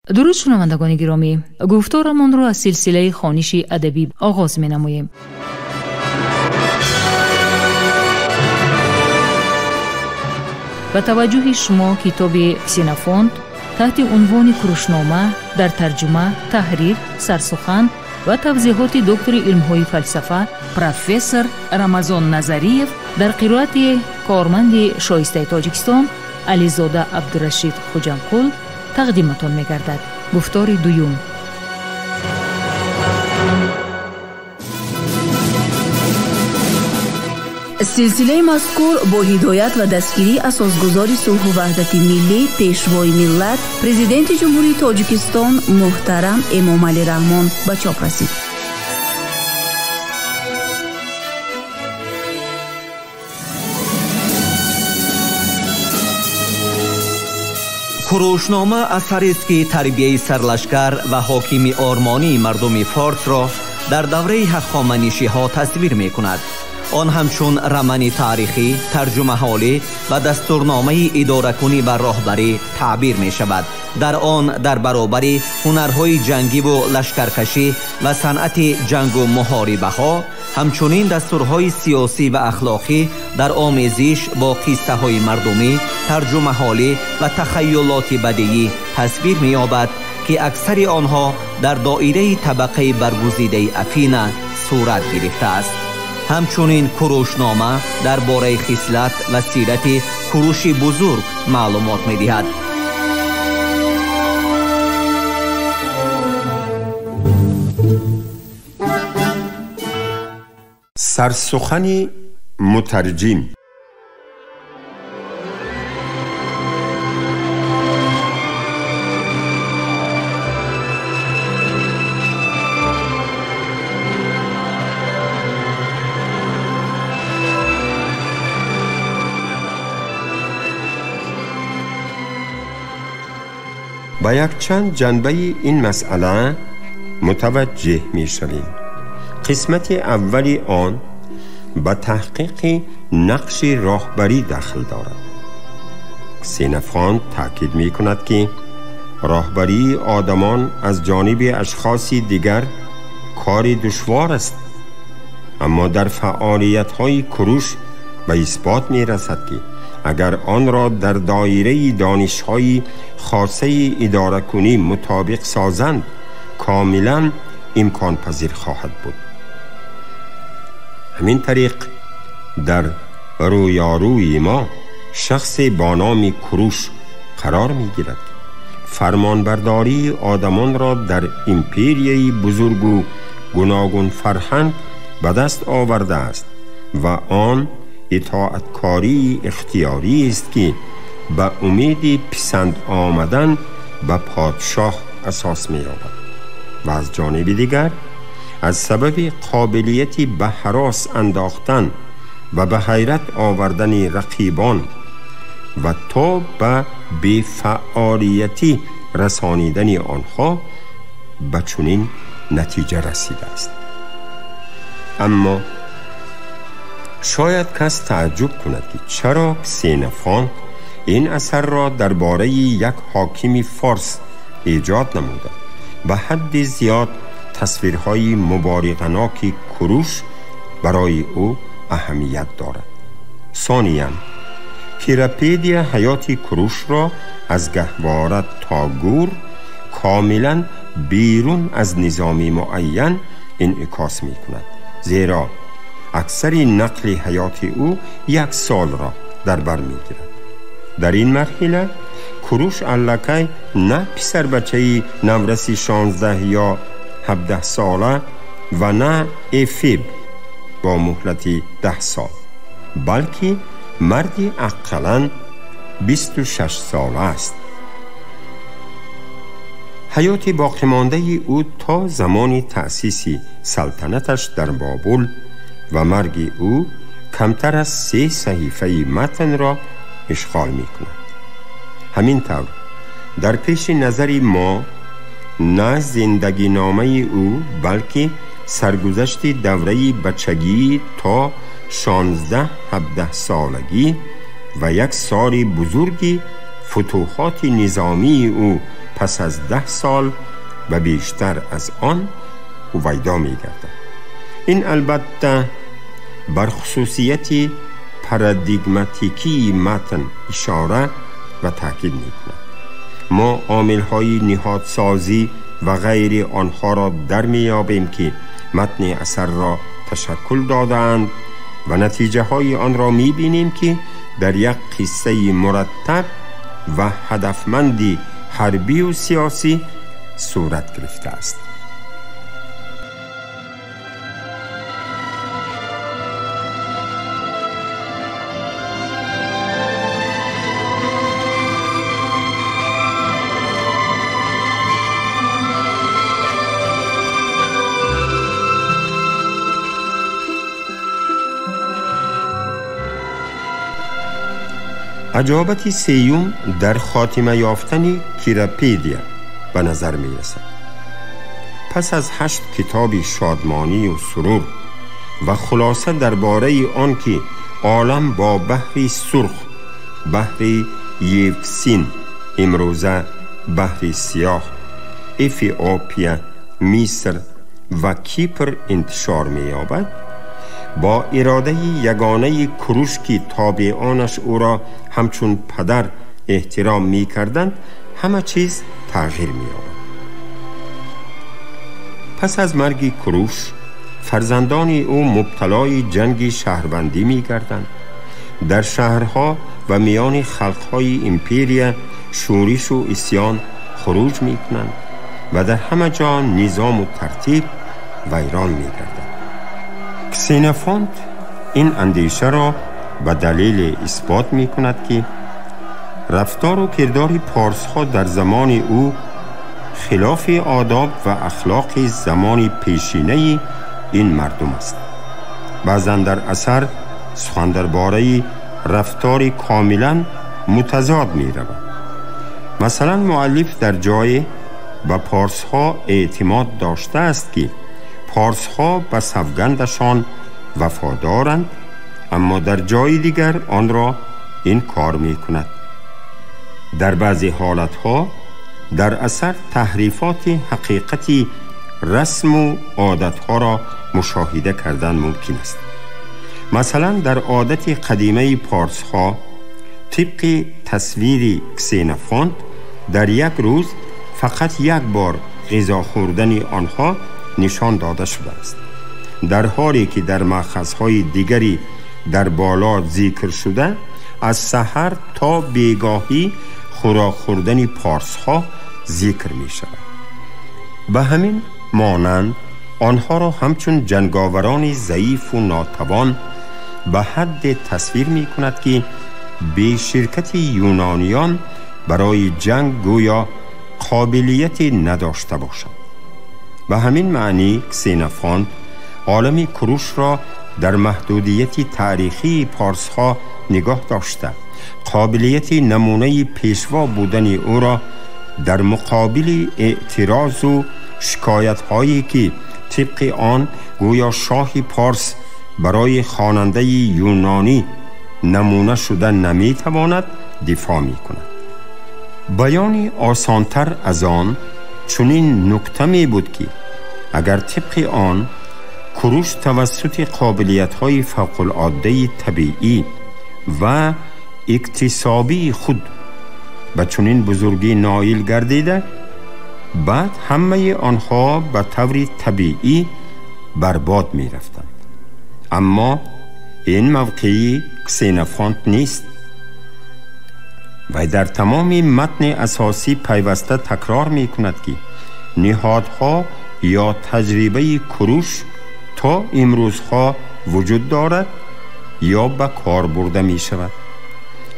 درود شنوندگان گرامی، گفتارمان را از سلسله خوانش ادبی آغاز می‌نماییم. با توجه شما کتاب کسینوفونت تحت عنوان کروشنامه در ترجمه، تحریر، سرسخن و توضیحات دکتر علم‌های فلسفه پروفسور رمضان نظریف در قرائت کارمند شایسته تاجیکستان علیزاده عبدالرشید خوجامقل تقدیمتان می‌گردد. گفتار دوم. سلسله مذکور با هدایت و دستگیری اساسگزار صلح و وحدت ملی پیشوای ملت پرزیدنت جمهوری تاجیکستان محترم امامعلی رحمان به چاپ رسید. کروشنامه اثری است که تربیه سرلشکر و حاکم آرمانی مردم فارس را در دوره هخامنشی‌ها تصویر می‌کند. آن همچون رمانی تاریخی، ترجمه حالی و دستورنامه اداره کنی و راهبری تعبیر می شود. در آن در برابر هنرهای جنگی و لشکرکشی و صنعت جنگ و محاربه ها، همچنین دستورهای سیاسی و اخلاقی در آمیزش با قصه های مردمی، ترجمه حالی و تخیلات بدیعی تصویر می یابد که اکثر آنها در دایره طبقه برگزیده افینه صورت گرفته است. همچنین کروشنامه درباره خصلت و سیرت کوروش بزرگ معلومات می‌دهد. سرسخن مترجم. با یک چند جنبه این مسئله متوجه می شویم. قسمت اولی آن به تحقیق نقش راهبری دخل دارد. کسینوفونت تاکید می کند که راهبری آدمان از جانب اشخاص دیگر کار دشوار است، اما در فعالیت های کروش به اثبات می رسد که اگر آن را در دایره دانش‌های خاصه اداره کنی مطابق سازند کاملا امکان پذیر خواهد بود. همین طریق در رویاروی ما شخص با نام کروش قرار می‌گیرد. فرمانبرداری آدمان را در امپریای بزرگ و گوناگون فرهنگ به دست آورده است و آن اطاعتکاری اختیاری است که به امید پسند آمدن به پادشاه اساس می یابد و از جانب دیگر از سبب قابلیت به هراس انداختن و به حیرت آوردن رقیبان و تا به بی‌فعالیتی رسانیدن آنها به چنین نتیجه رسیده است. اما شاید کس تعجب کند که چرا کسینوفونت این اثر را درباره یک حاکم فارس ایجاد نموده. به حد زیاد تصویرهای مبالغه‌ناک کروش برای او اهمیت دارد. ثانیاً پیرپیدی حیات کروش را از گهواره تا گور کاملا بیرون از نظامی معین انعکاس می کند، زیرا اکثر نقل حیات او 1 سال را در بر می گیرد. در این مرحله کروش الکی نه پسر بچه نورسی 16 یا 17 ساله و نه افیب با مهلت 10 سال، بلکه مردی اقلاً 26 ساله است. حیات باقی مانده او تا زمان تأسیس سلطنتش در بابل و مرگ او کمتر از 3 صحیفه متن را اشغال می کند. همین طور در پیش نظر ما نه زندگی نامه او بلکه سرگذشت دوره بچگی تا 16-17 سالگی و 1 سال بزرگی فتوحات نظامی او پس از 10 سال و بیشتر از آن هویدا می گردد. این البته بر خصوصیت پارادیگماتیکی متن اشاره و تاکید می کند. ما عامل‌های نهادسازی و غیر آنها را در می‌یابیم که متن اثر را تشکل دادند و نتیجه های آن را می‌بینیم که در یک قصه مرتب و هدفمندی حربی و سیاسی صورت گرفته است. عجابت سیوم در خاتمه یافتن کیراپیدیا به نظر می رسد. پس از 8 کتاب شادمانی و سرور و خلاصه درباره آن که عالم با بحر سرخ، بحر یوکسین، امروزه بحر سیاه، افیوپیا، مصر و کیپر انتشار می یابد، با اراده یگانه کروش که تابعانش او را همچون پدر احترام می کردند، همه چیز تغییر می یابد. پس از مرگ کروش فرزندان او مبتلای جنگ شهروندی می گردند. در شهرها و میان خلقهای امپیریا شورش و اسیان خروج می کنند و در همه جا نظام و ترتیب ویران می گردند. کسینوفونت این اندیشه را به دلیل اثبات می کند که رفتار و کردار پارس ها در زمان او خلاف آداب و اخلاق زمان پیشینه این مردم است. بعضا در اثر سخن درباره رفتار کاملا متضاد می رود. مثلا مؤلف در جای به پارس ها اعتماد داشته است که پارس ها به سوگندشان وفادارند، اما در جای دیگر آن را انکار می کند. در بعضی حالت ها در اثر تحریفات حقیقتی رسم و عادت ها را مشاهده کردن ممکن است. مثلا در عادت قدیمه پارس ها طبق تصویر کسینوفونت در یک روز فقط یک بار غذا خوردن آنها نشان داده شده است، در حالی که در مأخذهای دیگری در بالا ذکر شده از سحر تا بیگاهی خوراک خوردن پارس ها ذکر می شود. به همین مانند آنها را همچون جنگاوران ضعیف و ناتوان به حد تصویر می کند که به شرکت یونانیان برای جنگ گویا قابلیت نداشته باشند. به همین معنی کسینوفونت عالم کروش را در محدودیت تاریخی پارس ها نگاه داشته، قابلیت نمونه پیشوا بودن او را در مقابل اعتراض و شکایت هایی که طبق آن گویا شاه پارس برای خواننده یونانی نمونه شده نمی تواند دفاع می کند. بیانی آسانتر از آن چنین نکته می بود که اگر طبق آن کروش توسط قابلیت‌های فوق‌العاده طبیعی و اکتسابی خود به چنین بزرگی نائل گردیده، بعد همه آنها به طور طبیعی برباد می رفتند. اما این موقعی کسینوفونت نیست و در تمام متن اساسی پیوسته تکرار می کند که نهادها یا تجربه کروش تا امروزها وجود دارد یا به کار برده می شود.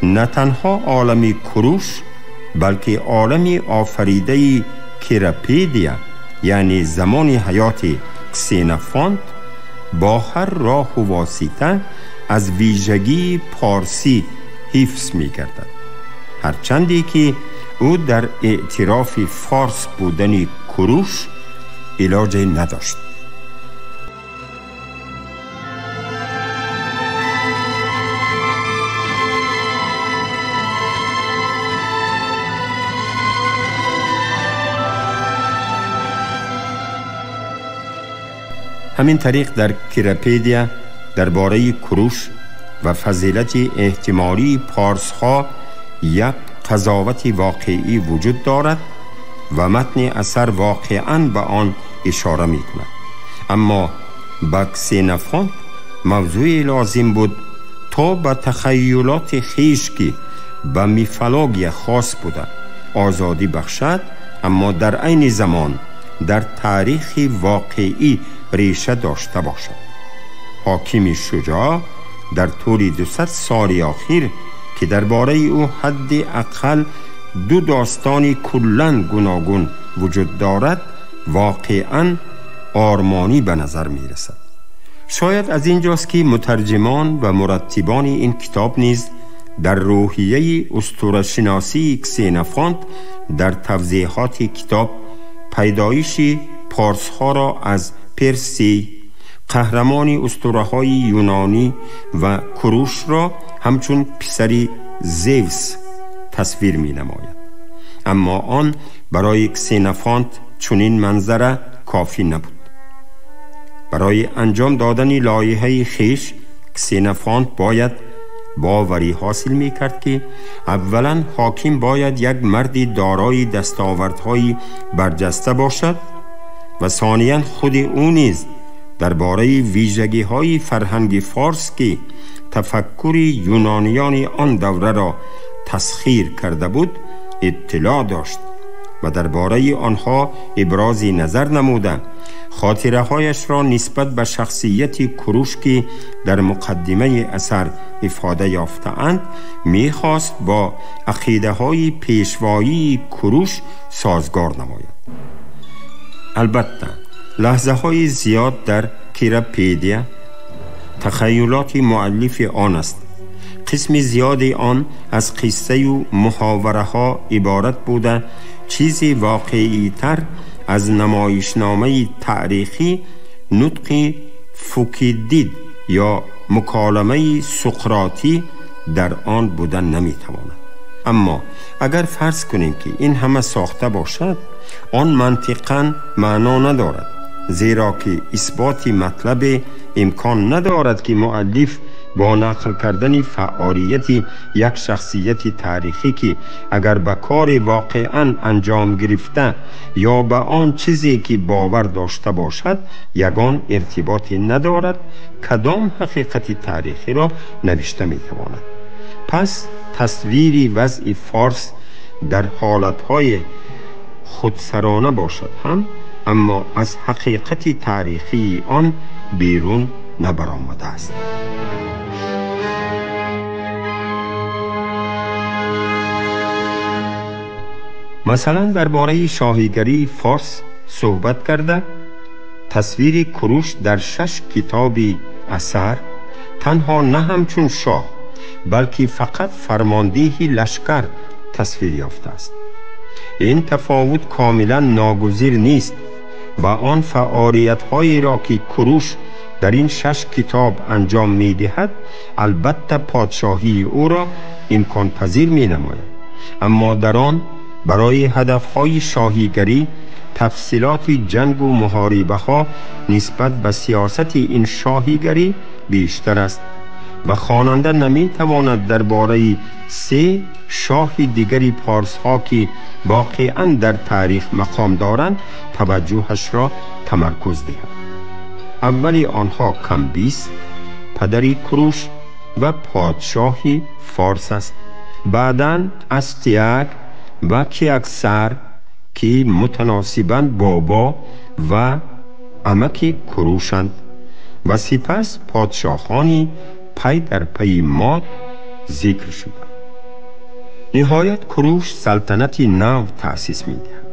نه تنها عالم کروش بلکه عالم آفریده کیراپیدیا یعنی زمان حیات کسینوفونت با هر راه و واسطه از ویژگی پارسی حفظ می گردد، هرچندی که او در اعتراف فارس بودن کروش علاج نداشت. همین طریق در کیراپیدیا درباره کوروش و فضیلت احتمالی پارس‌ها یک قضاوت واقعی وجود دارد و متن اثر واقعاً به آن اشاره می کند. اما با کسینفانت موضوع لازم بود تا به تخیلات خیش که به میفولوژی خاص بوده آزادی بخشد، اما در عین زمان در تاریخ واقعی ریشه داشته باشد. حاکم شجاع در طول 200 سال اخیر که درباره او حد اقل 2 داستان کلاً گوناگون وجود دارد واقعاً آرمانی به نظر می رسد. شاید از اینجاست که مترجمان و مرتبان این کتاب نیز در روحیه اسطوره‌شناسی کسینفانت در توضیحات کتاب پیدایش پارس‌ها را از پرسی، قهرمان اسطوره‌های یونانی، و کوروش را همچون پسری زئوس تصویر می نماید. اما آن برای کسینفانت چنین منظره کافی نبود. برای انجام دادن لایحه خیش کسینفانت باید باوری حاصل می کرد که اولا حاکم باید یک مرد دارای دستاوردهای برجسته باشد و ثانیاً خود او نیز درباره ویژگی‌های فرهنگ فارس که تفکر یونانیان آن دوره را تسخیر کرده بود اطلاع داشت و درباره آنها ابراز نظر نموده خاطره هایش را نسبت به شخصیت کوروش که در مقدمه اثر افاده یافته‌اند می‌خواست با عقیده های پیشوایی کوروش سازگار نماید. البته لحظه های زیاد در کیراپیدیا تخیلات مؤلف آن است. قسم زیادی آن از قصه و محاوره ها عبارت بوده چیزی واقعی تر از نمایشنامه تاریخی نطق فوکیدید یا مکالمه سقراطی در آن بودن نمیتواند. اما اگر فرض کنیم که این همه ساخته باشد آن منطقاً معنا ندارد، زیرا که اثبات مطلب امکان ندارد که مؤلف با نقل کردن فعالیت یک شخصیت تاریخی که اگر به کار واقعاً انجام گرفته یا به آن چیزی که باور داشته باشد یگان ارتباطی ندارد، کدام حقیقت تاریخی را نوشته می تواند. پس تصویری وضع فارس در حالتهای خودسرانه باشد هم، اما از حقیقت تاریخی آن بیرون نبرآمده است. مثلا درباره شاهیگری فارس صحبت کرده تصویر کوروش در 6 کتاب اثر تنها نه همچون شاه بلکه فقط فرمانده لشکر تصویر یافته است. این تفاوت کاملا ناگزیر نیست و آن فعالیت‌هایی را که کوروش در این 6 کتاب انجام می‌دهد البته پادشاهی او را امکان پذیر می‌نماید، اما در آن برای هدف‌های شاهیگری تفصیلات جنگ و محاربه‌ها نسبت به سیاست این شاهیگری بیشتر است و خواننده نمی‌تواند درباره 3 شاه دیگری پارس‌ها که واقعاً در تاریخ مقام دارند توجهش را تمرکز دهد. اولی آنها کمبیس پدری کوروش و پادشاهی فارس است. بعداً استیاگ و کیاکسار که متناسباً بابا و عمک کوروشند و سپس پادشاهانی پی در پی ماد ذکر شده. نهایت کوروش سلطنتی نو تأسیس می دهد.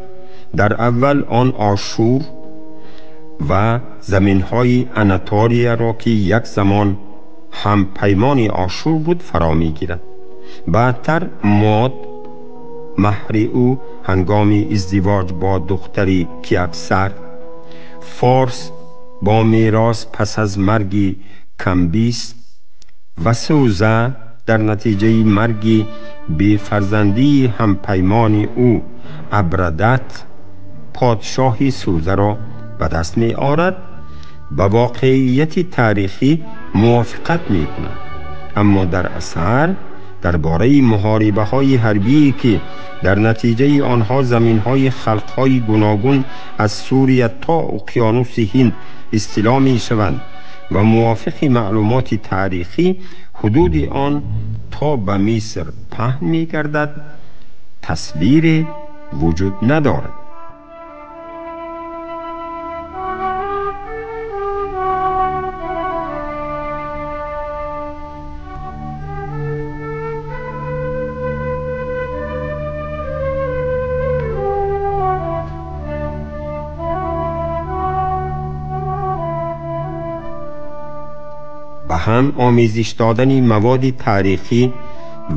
در اول آن آشور و زمینهای اناتولیا را که یک زمان هم پیمان آشور بود فرا می گیرد. بعدتر ماد مهر او هنگام ازدواج با دختری کیاکسار، فارس با میراث پس از مرگ کمبیس و سوزه در نتیجه مرگ بی فرزندی هم پیمان او ابردت پادشاهی سوزه را به دست می آورد با واقعیت تاریخی موافقت می کند، اما در اثر درباره محاربه‌های حربی که در نتیجه آنها زمین‌های خلق‌های گوناگون از سوریه تا اقیانوس هند استیلا می‌شوند و موافق معلومات تاریخی حدود آن تا به مصر پهن می‌گردد تصویر وجود ندارد. به هم آمیزش دادن مواد تاریخی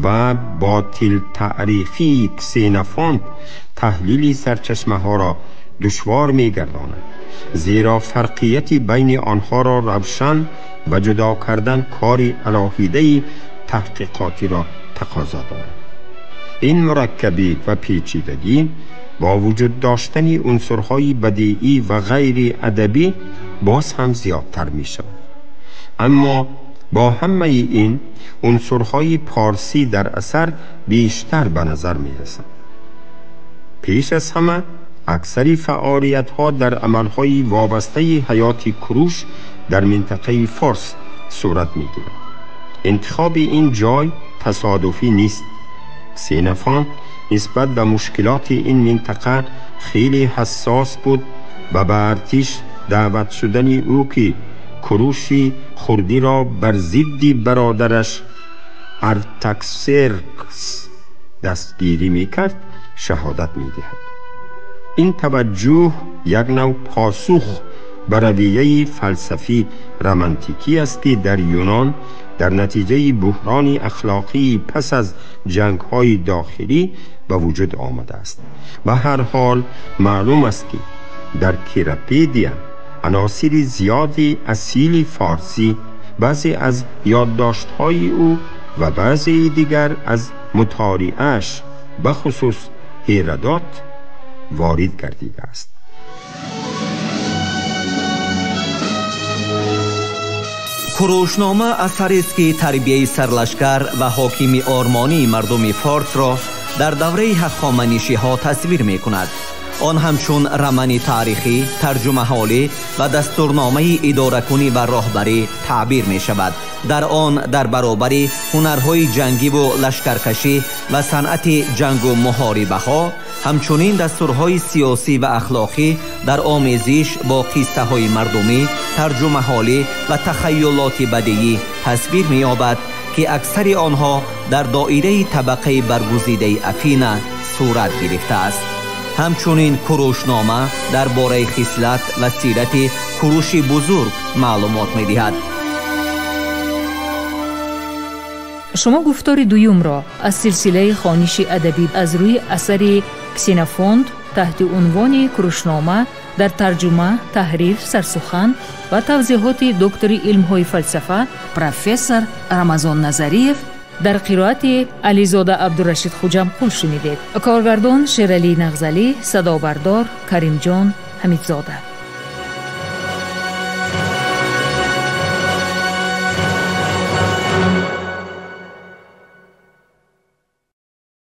و باطل تاریخی کسینوفونت تحلیل سرچشمه ها را دشوار می گرداند، زیرا فرقیت بین آنها را روشن و جدا کردن کاری علاهیده تحقیقاتی را تقاضا دارد. این مرکبی و پیچیدگی با وجود داشتن عنصرهای بدیعی و غیر ادبی باز هم زیادتر می شود. اما با همه این عنصرهای پارسی در اثر بیشتر به نظر می رسند. پیش از همه اکثر فعالیت ها در عملهای وابسته حیات کروش در منطقه فارس صورت می گیرد. انتخاب این جای تصادفی نیست. کسینوفونت نسبت به مشکلات این منطقه خیلی حساس بود و به ارتش دعوت شدن او که کروشی خردی را بر ضد برادرش ارتاکسرکس دستگیری میکرد شهادت میدهد. این توجه یک نوع پاسخ بر رویه فلسفی رمانتیکی است که در یونان در نتیجه بحران اخلاقی پس از جنگ‌های داخلی به وجود آمده است. به هر حال معلوم است که در کیراپیدیا عناصر زیادی اصیل فارسی، بعضی از یادداشت‌های او و بعضی دیگر از مطالعه‌اش به خصوص هرودوت وارد گردیده است. کروشنامه اثری است که تربیه سرلشکر و حاکم آرمانی مردم فارس را در دوره هخامنشی‌ها تصویر می‌کند. آن همچون رمان تاریخی، ترجمه حالی و دستورنامه اداره‌کنی و راهبری تعبیر می شود. در آن در برابر هنرهای جنگی و لشکرکشی و صنعت جنگ و محاربه ها، همچنین دستورهای سیاسی و اخلاقی در آمیزش با قصه های مردمی، ترجمه حالی و تخیلات بدیعی تصویر می یابد که اکثر آنها در دایره طبقه برگزیده افینه صورت گرفته است. همچنین کروشنامه درباره خصلت و سیرت کوروش بزرگ معلومات می‌دهد. شما گفتار دوم را از سلسله خوانش ادبی از روی اثر کسینوفونت تحت عنوان کروشنامه در ترجمه، تحریر، سرسخن و توضیحات دکتر علم‌های فلسفه پروفسور رمضان نظریف در قرائت علیزاده عبدالرشید خوجمقول شنیدید. کارگردان شیرعلی نغزلی، صدابردار کریم جان حمیدزاده.